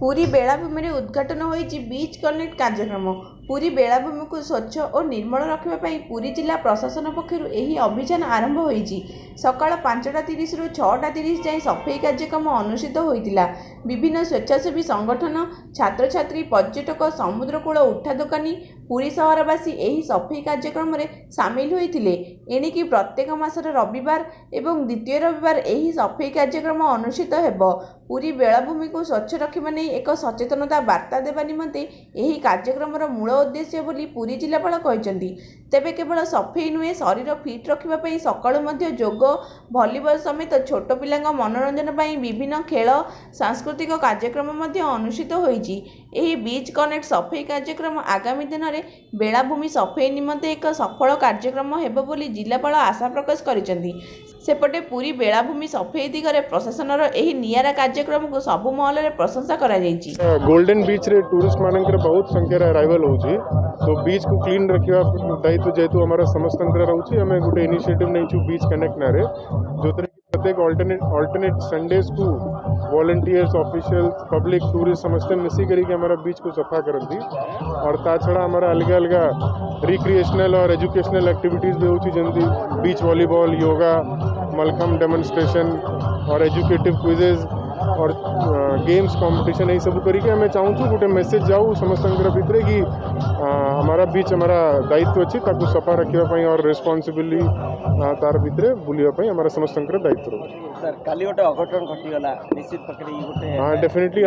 पुरी बेलाभूमि में उद्घाटन होईछि बीच कनेक्ट कार्यक्रम। पुरी बेलाभूमि को स्वच्छ और निर्मल रखापी पुरी जिला प्रशासन पक्षर यह अभियान आरंभ होईछि। सकाळ 5:30 रु 6:30 जाए सफाई कार्यक्रम अनुष्ठित होइतिला। विभिन्न स्वेच्छासेवी संगठन, छात्र छात्री, पर्यटक, समुद्रकूल उठा दोकानी, पुरी सहरवासी यही सफाई कार्यक्रम में सामिल होइतिले। एणिकी प्रत्येक मासर रविवार एवं द्वितीय रविवार यही सफाई कार्यक्रम अनुष्ठित हेबो। पुरी बेलाभूमि को स्वच्छ रखा नहीं एक सचेतनता वार्ता देवा निमंते यही कार्यक्रम मूल उद्देश्य बोली पुरी जिलापाल कहते। तेबे केवल सफाई नुहे शरीर फिट रखापी सकाळु मध्य योग, भलीबल समेत छोट पिला मनोरंजन पर विभिन्न खेल, सांस्कृतिक कार्यक्रम अनुष्ठित होईछि। एही बीच कनेक्ट सफाई कार्यक्रम आगामी दिन में बेलाभूमि सफाई निमंते एक सफल कार्यक्रम हेबो बोली जिलापाल आशा प्रकाश करिसेंति। सेपटे पुरी बेलाभूमि सफाई दिगरे प्रशासनर एही नियारा कार्यक्रम को सबु महल में प्रशंसा करा जायछि। गोल्डन बीच रे टूरिस्ट मानकर बहुत संख्या अराइवल होछि, तो बीच को क्लीन रखिया दायित्व जेतु हमारा समस्त रहउछि। हमें गोटे इनिशिएटिव नैछु बीच कनेक्ट नारे, जोतरे प्रत्येक अल्टरनेट संडेज को वॉलंटियर्स, ऑफिशियल्स, पब्लिक, टूरिस्ट समस्त मिसी करी हमारा बीच को सफा करती। और ता छड़ा हमारा अलग अलग रिक्रिएशनल और एजुकेशनल एक्टिविटीज भी होछि, जमती beach volleyball, yoga, mallakhamb demonstration और एजुकेटिव क्विजेज और गेम्स कंपटीशन यही सब करके हमें चाहूँ गोटे मेसेज जाऊ समस्त भितर कि हमारा बीच हमारा दायित्व अच्छी ताकू सफा रखापी और रेस्पॉन्सिबिली तार भितर बुलापी हमारा समस्त दायित्व। सर काली गोटे अघटन घटीगला निश्चित पकड़ी हाँ डेफिनेटली